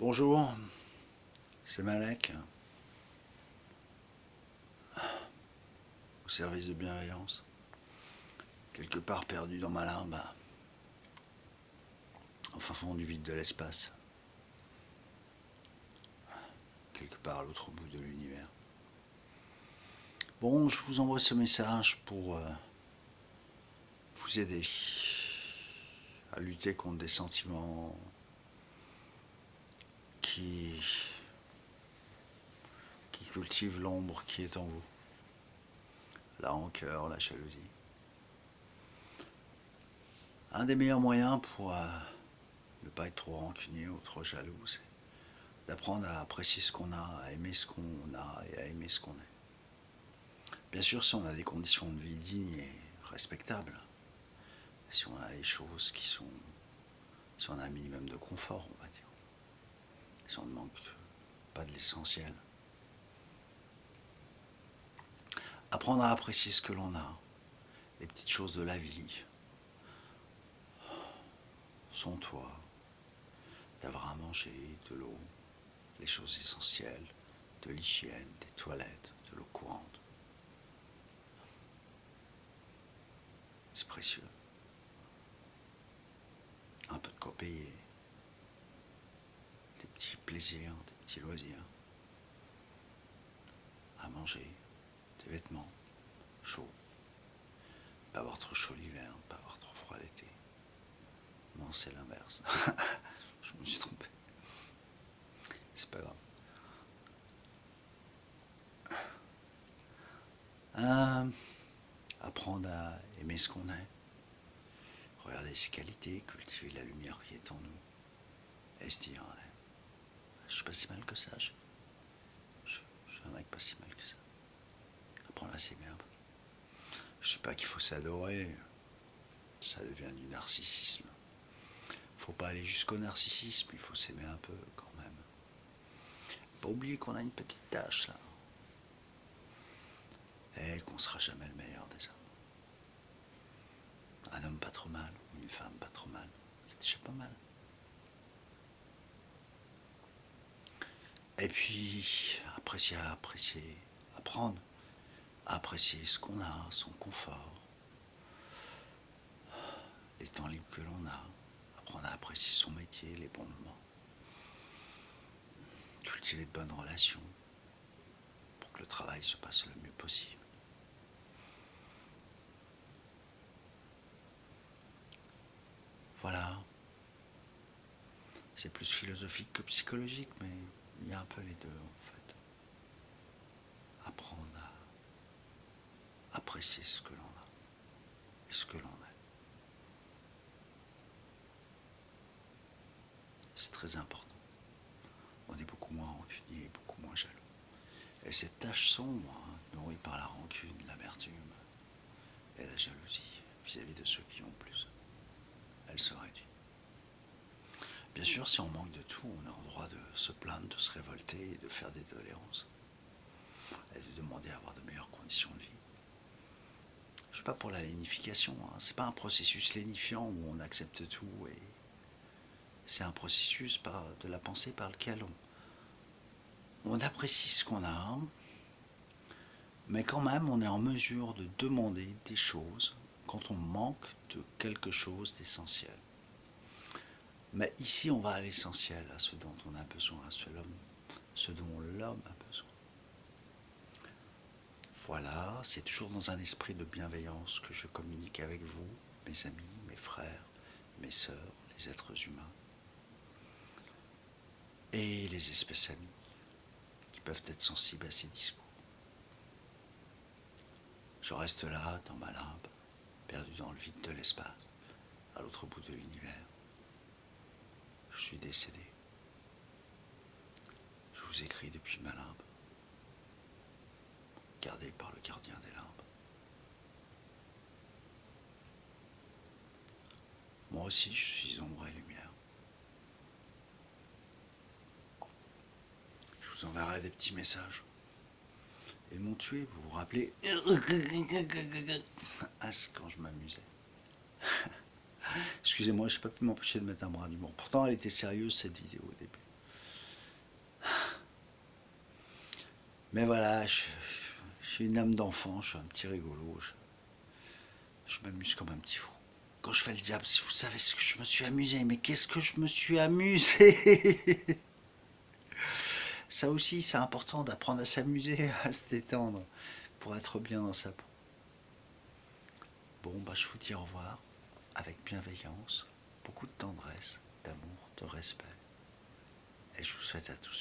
Bonjour, c'est Malek, au service de bienveillance. Quelque part perdu dans ma limbe, au fin fond du vide de l'espace. Quelque part à l'autre bout de l'univers. Bon, je vous envoie ce message pour vous aider à lutter contre des sentiments qui cultivent l'ombre qui est en vous. La rancœur, la jalousie. Un des meilleurs moyens pour ne pas être trop rancunier ou trop jaloux, c'est d'apprendre à apprécier ce qu'on a, à aimer ce qu'on a et à aimer ce qu'on est. Bien sûr, si on a des conditions de vie dignes et respectables, si on a des choses qui sont... si on a un minimum de confort, on va dire. Si on ne manque pas de l'essentiel. Apprendre à apprécier ce que l'on a, les petites choses de la vie, son toit, d'avoir à manger, de l'eau, les choses essentielles, de l'hygiène, des toilettes, de l'eau courante. C'est précieux. Un peu de quoi payer, des petits plaisirs, des petits loisirs, à manger, des vêtements chauds, pas avoir trop chaud l'hiver, pas avoir trop froid l'été. Non, c'est l'inverse. Je me suis trompé. C'est pas grave. Apprendre à aimer ce qu'on est, regarder ses qualités, cultiver la lumière qui est en nous, et se dire, ouais, je suis pas si mal que ça, je suis un mec pas si mal que ça. Apprendre à s'aimer un peu. Je sais pas qu'il faut s'adorer, ça devient du narcissisme. Faut pas aller jusqu'au narcissisme, il faut s'aimer un peu quand même. Pas oublier qu'on a une petite tâche là, et qu'on sera jamais le meilleur des hommes. Un homme pas trop mal, ou une femme pas trop mal, c'est déjà pas mal. Et puis, apprécier, apprendre à apprécier ce qu'on a, son confort, les temps libres que l'on a, apprendre à apprécier son métier, les bons moments, cultiver de bonnes relations pour que le travail se passe le mieux possible. Voilà. C'est plus philosophique que psychologique, mais il y a un peu les deux en fait. Apprendre à apprécier ce que l'on a et ce que l'on est. C'est très important. On est beaucoup moins rancunier et beaucoup moins jaloux. Et cette tâche sombre, nourrie par la rancune, l'amertume et la jalousie vis-à-vis de ceux qui ont plus, elle se réduit. Bien sûr, si on manque de tout, on est en droit de se plaindre, de se révolter et de faire des doléances. Et de demander à avoir de meilleures conditions de vie. Je suis pas pour la lénification, c'est pas un processus lénifiant où on accepte tout et c'est un processus de la pensée par lequel on apprécie ce qu'on a, mais quand même on est en mesure de demander des choses quand on manque de quelque chose d'essentiel. Mais ici on va à l'essentiel, à ce dont on a besoin, à ce dont l'homme a besoin. Voilà, c'est toujours dans un esprit de bienveillance que je communique avec vous, mes amis, mes frères, mes sœurs, les êtres humains et les espèces amies qui peuvent être sensibles à ces discours. Je reste là, dans ma limbe, perdu dans le vide de l'espace, à l'autre bout de l'univers. Je suis décédé. Je vous écris depuis ma limbe, gardé par le gardien des limbes. Moi aussi, je suis ombre et lumière. Je vous enverrai des petits messages. Ils m'ont tué, vous vous rappelez quand je m'amusais. Excusez-moi, je n'ai pas pu m'empêcher de mettre un bras d'humour. Pourtant, elle était sérieuse cette vidéo au début. Mais voilà, j'ai une âme d'enfant, je suis un petit rigolo, je m'amuse comme un petit fou. Quand je fais le diable, si vous savez ce que je me suis amusé, mais qu'est-ce que je me suis amusé. Ça aussi, c'est important d'apprendre à s'amuser, à se détendre, pour être bien dans sa peau. Bon, bah, je vous dis au revoir, avec bienveillance, beaucoup de tendresse, d'amour, de respect. Et je vous souhaite à tous